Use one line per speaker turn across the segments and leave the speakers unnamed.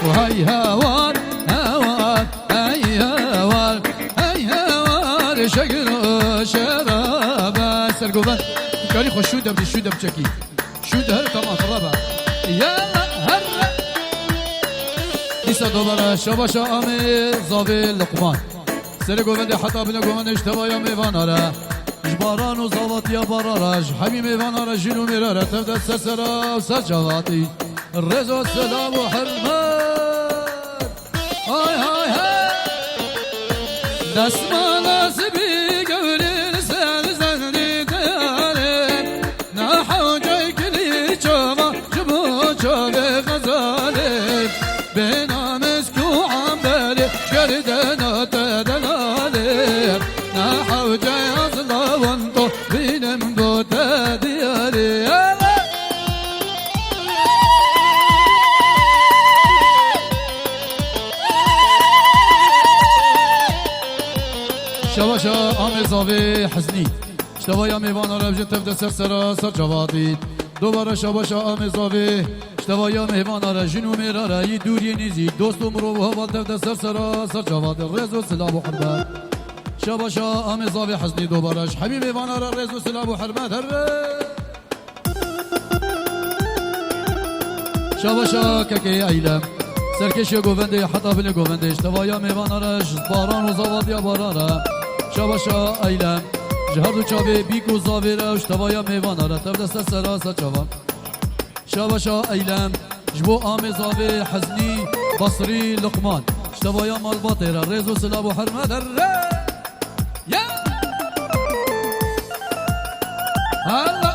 وهي هوار هوار هي هوار هي هوار شقر شرابة سرقوبان كاري خوش شو دبدي شو دبشكي شو ده تمام خرابة يلا هلا ديسا دوباره شباشا آمي زاوي لقمان سرقوبان حتى بنقومان اشتبا يا ميوانارا جباران و زاوات يا براراج حمي ميوانارا جنو ميرارا تبدأ سرسرا وسرجواتي الرزو السلام وحرمان هاي هاي هاي نسمع ناسبي قولي لسان زهري دياري نحو جاي كلي شوما جبو شوفي غزالي بينا مسكو عم بالي شردنا تدلالي نحو جاي أصلا وانطو بين مبوتا دياري شباشا آمي زاوي حزني اشتبا يا ميوانا ربجن تبدأ سرسرا سر جوادي دوباره شباشا آمي زاوي اشتبا يا ميوانا رجن و ميرارا يدوري نيزي دوستو مرو وهوال تبدأ سرسرا سر جوادي رزو سلام و حرمات شباشا آمي زاوي حزني دوباره حبيب ميوانا رزو سلام و حرمات شباشا ككي ايلم سرکش گوونده حتی بل گوونده اشتباه یا میوانارش باران و زواد یا بارارا شباشا ایلم جهاد و چاوه بیک و زاویره اشتباه یا میوانارا تبدست سراسا چاوه شباشا ایلم جبو آم زاوه حزنی بصری لقمان اشتباه یا مالباطه را ریز و سلاب و حرمه در یا هلا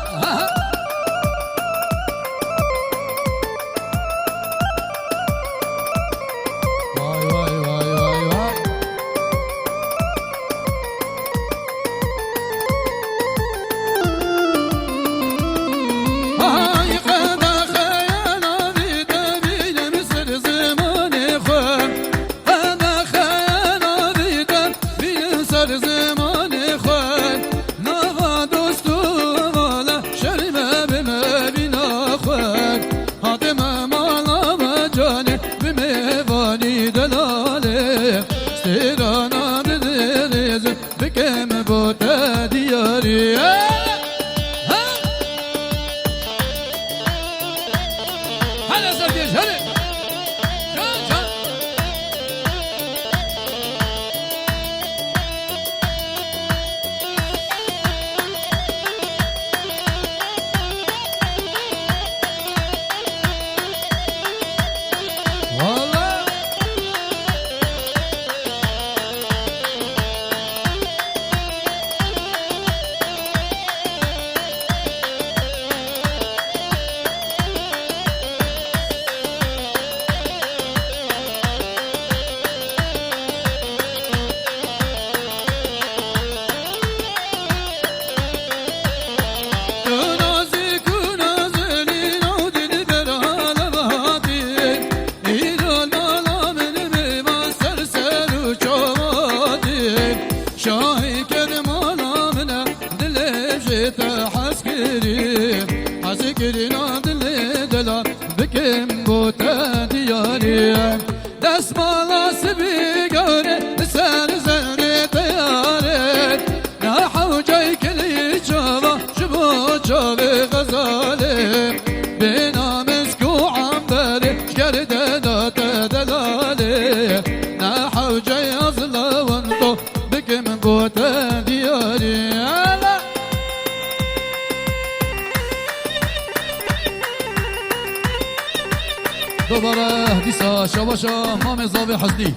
دوباره دیسا شباشا مام زاوی حزنی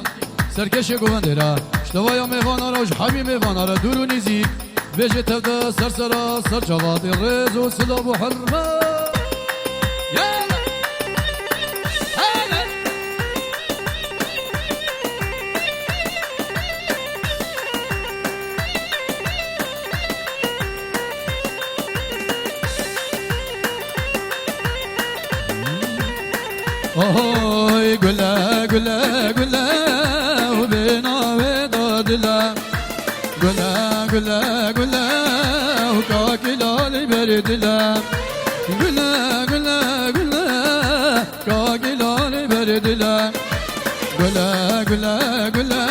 سرکش گوونده را اشتباه یا میوانا را و حمی میوانا را دور و نیزی ویجه تبدا سرسرا سر جواد ریز و سلاب و حرمه اوه گله گله گله و بنا و دادلا گله گله گله و کاکلال بردلا گله گله گله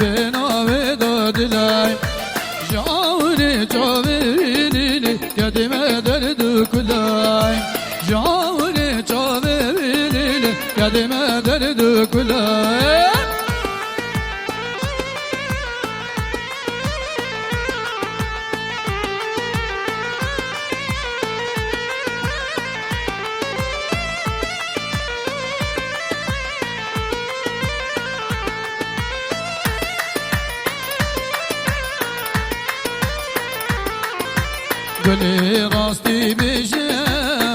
بناوی دادلای جاوری جاوری کدیمه درد کلای جاوری جاوری کدیمه درد کلای گلی راستی بیشه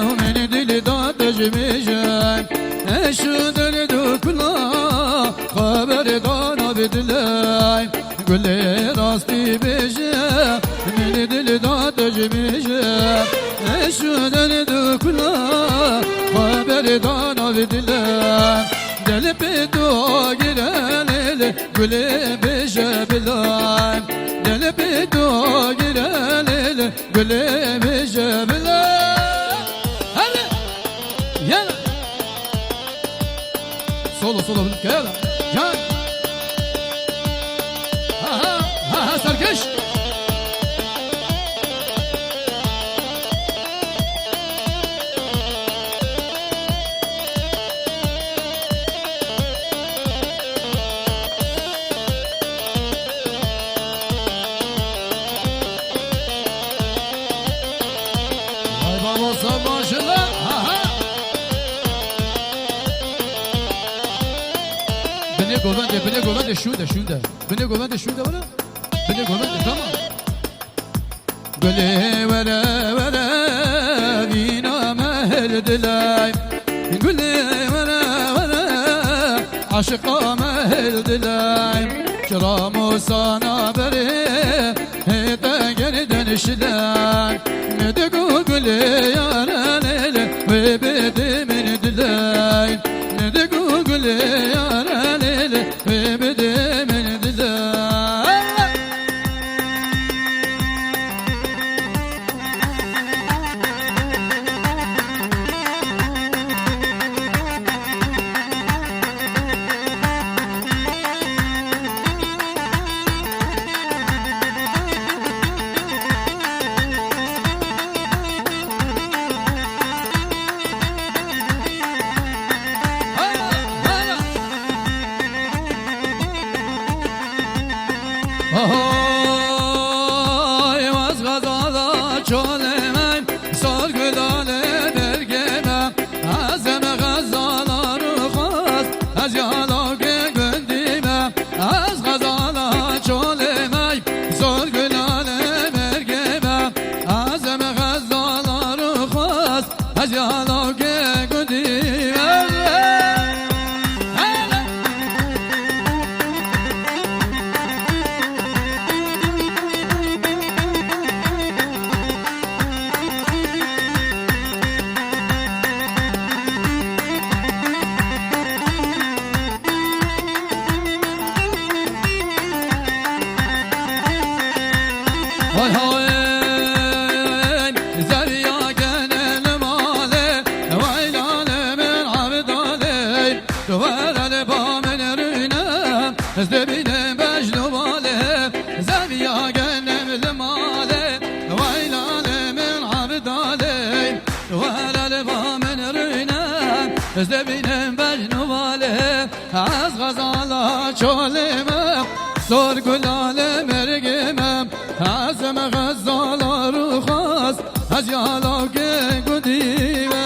و من دل دادش بیشه اشو درد و کلا خبر دانا بدلای گلی راستی بیشه من دل دادش بیشه اشو درد و کلا خبر دانا بدلای دل پیدو گیرل گلی بیشه بلای دل پیدو گیرل گلی بیشه بلای هلا یلا سولو سولو یلا جان ها سرکش بني قومند شوده بني قومند شوده ولا بني قومند تمام قولي ولا بينا مهل دلاي قولي ولا عاشقا مهل دلاي شرام صانا بري هيتا قردن شلاي ندقو قولي يا ليل وبدي من دلاي ندقو قولي يا ليل وبدي من دلاي Oy vaz gazala çolemem sor gülale bergemem azeme gazaları khas az yaloge gündimem az gazala çolemem sor gülale bergemem azeme gazaları khas az yaloge gündimem Oy hoy zerya genel male vaylale men abdale duvarale bamen rüne zdebine bejnu male zerya genel male vaylale men abdale duvarale bamen rüne zdebine bejnu male az gazala çoleme sor gülale mergemem azem غزالارو خواست از یالاگه گدیوه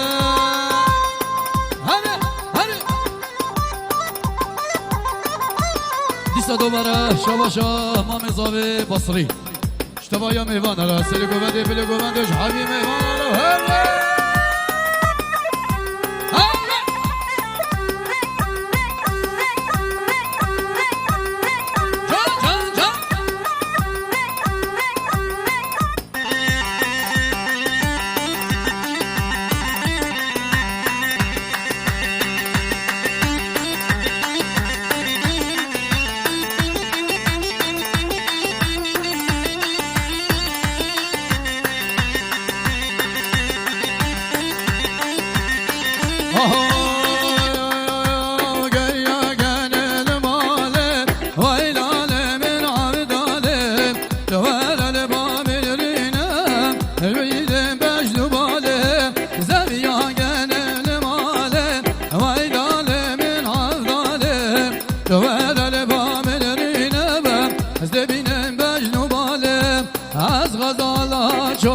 هره هره دیسا دوباره شباشا امام زاوه بصری اشتبایا میوانه را سری گوبنده بلی گوبندش حبی میوانه را هره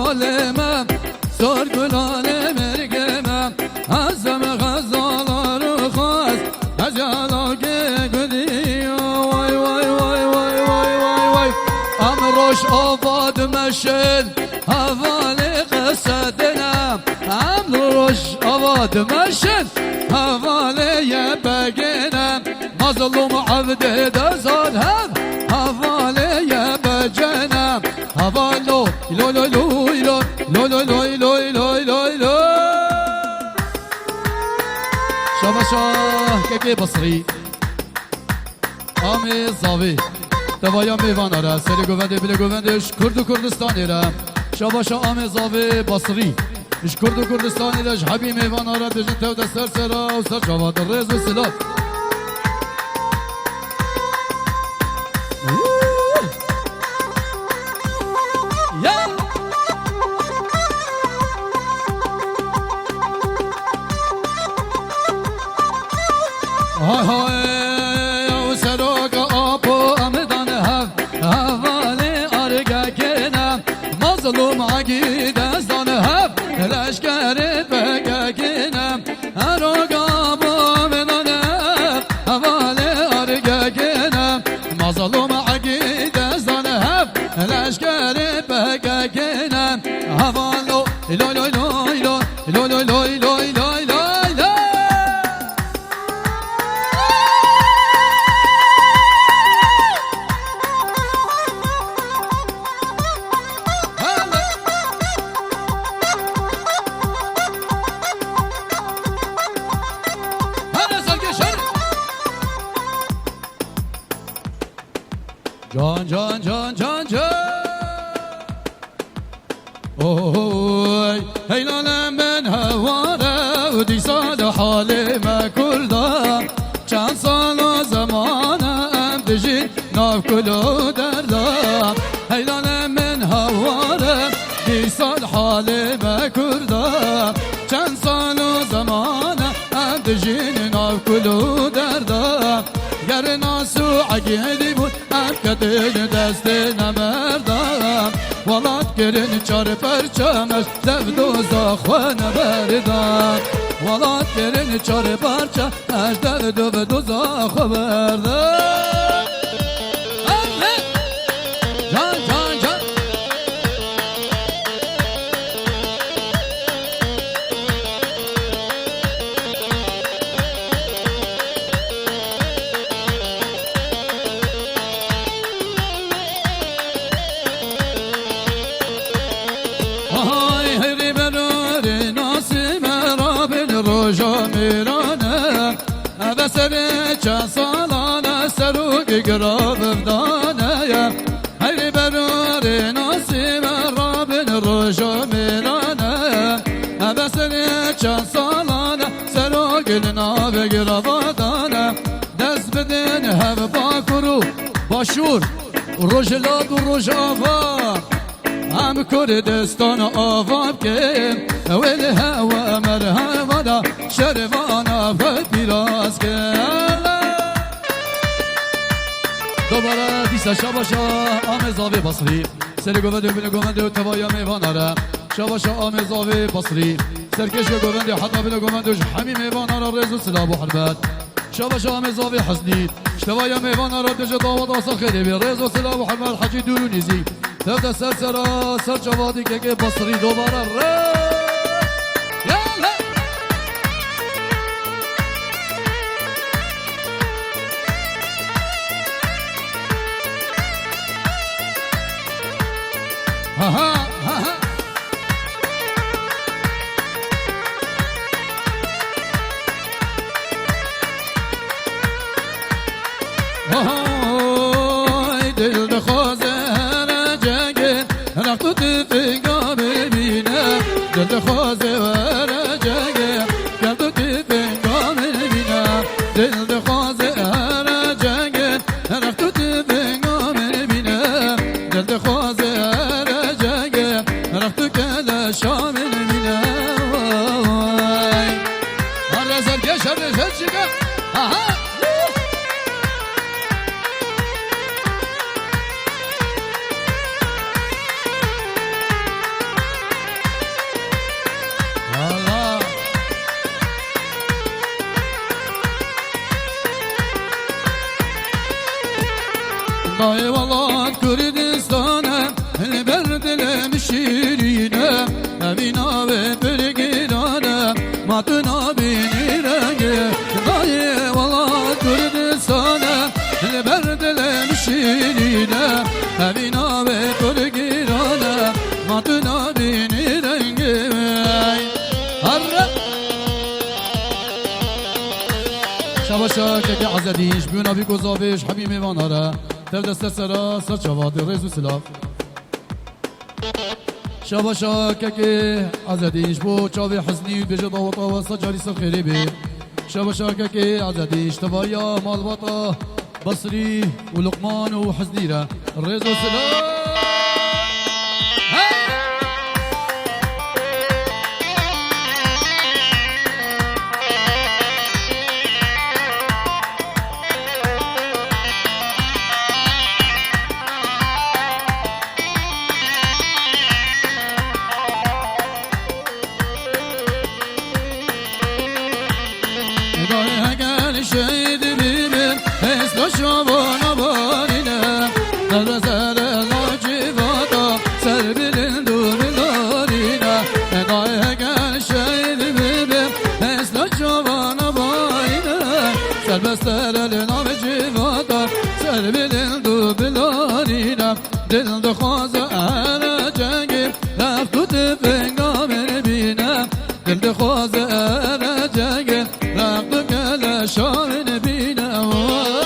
halimem sorgulanı mergemem azam gazaları khas ajalage gdiyo vay vay vay vay vay vay vay amroş avad meşin havale qasadena amroş avad meşin havale yebegena mazlum abd dazar havale yebegena havalo lo lo lo lo lo lo lo lo lo lo lo شاباشا که بصری آمی زاوی دوایا میوان را سری گوونده بله گووندش کرد و کردستانی را شاباشا آمی زاوی بصری اش کرد و کردستانی را جحبی میوان را دجن تو دستر سرا و سر جواد ریز و سلات های های او سراغ آب و امدان حواله ارگه کنم مظلوم عقید از دان لشکر بگه کنم اراغ آب و امدان حواله ارگه کنم مظلوم عقید از دان لشکر بگه کنم حوالو لو لو لو لو لو لو لو لو جان جان جان جان جان اوه هیلال من هواره و دیسال حال ما کردم چند سال و زمانم بجید ناف کلو دردم هیلال من هواره دیسال حال ما کردم چند سال و زمانم بجید ناف کلو دردم گر ناسو عقیدی بود کدین دست نمردم ولات گرین چار پرچمش زفت و زاخوه نبردم ولات گرین چار پرچمش زفت و زاخوه بردم جان جان جان میرانه بسر چند سالانه سروگ گراب دانه هی برار ناسیم رابن روژا میرانه بسر چند سالانه سروگ ناب گراب دانه دست بدن هم باکرو باشور روژلاد و روژ آفا هم کردستان آواب که اول هوا مرحبا شروانا پیراز که دوباره دیسا شاباشا آمزاوی بصری سری گوونده بینه گوونده و توایا میواناره شاباشا آمزاوی بصری سرکش گوونده حتی بینه گوونده همین میواناره رز و سلاب و حربت شاباشا آمزاوی حسنی توایا میواناره دجا داواد آسا خیلی بی رز و سلاب و حربت حجی دورونیزی تفت سر سرا سر جوادی که بصری دوباره رز ها ها ها ها دل دخوازه رجعه رفتو تفقا ببینه دل دخوازه رجعه رفتو تفقا ببینه دل دخوازه رجعه رفتو تفقا ببینه دل دخوازه رفتو كلا شامل منا هر زر كشر زرشك اها دای ولاد کردستانه بردلم شیرینه اوینا به برگیرانه ماتنا بینی رنگه دای ولاد کردستانه بردلم شیرینه اوینا به برگیرانه ماتنا بینی رنگه شباشا که عزدیش بیونا بی گذابش حبیمی واناره تر دست سرا سر چواد ریز و سلاف شباشا که عزدیش بو چاوی حزنی بجد آوطا و سجاری سر خیلی بی شباشا که عزدیش توایا مالواتا بصری و لقمان و حزنی را ریز و سلاف شهید بیبیم اسلا شبانا بارینه در سر لاجیواتا سر بلند و بلارینه ادای اگر شهید بیبیم اسلا شبانا بارینه سر بستر لنام جیواتا سر بلند و بلارینه دل دخوازه اهل جنگی رفت و تفنگا بینه دل دخوازه اهل جنگی رفت و شاهن بينا ورا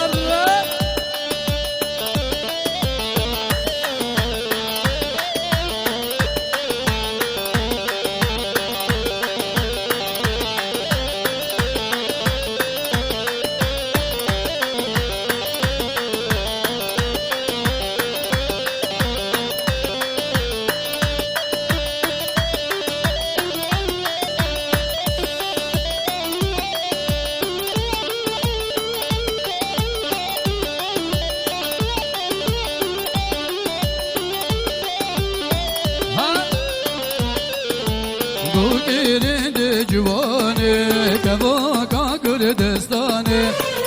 Büyüklerinde civane, kavaka Kürdistane.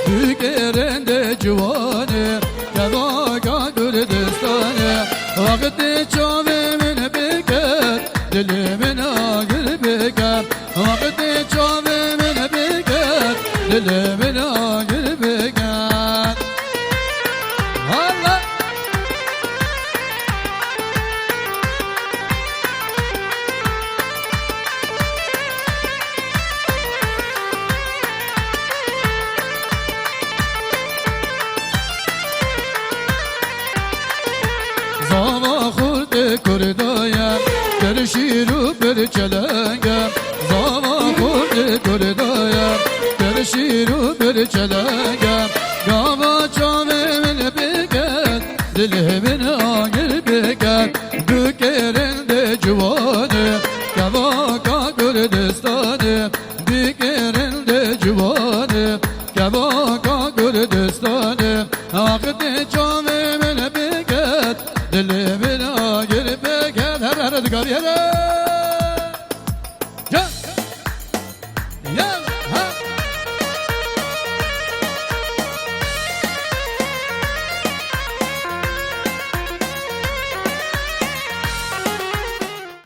Büyüklerinde civane, kavaka Kürdistane. Vakti çavimin bekar, dilimin ağır bekar. Vakti çavimin bekar, dilimin ağır bekar. Allah. Zava khurd kurdaya der şiru bir çelenge Zava khurd kurdaya der şiru bir çelenge Gava çavimin beker dilimin ağır beker Bükerinde civane Kavaka Kürdistan'ı Bükerinde civane Kavaka Kürdistan'ı Akıtı çavimin beker dilimin ağır beker Her dikkat yere Gel Gel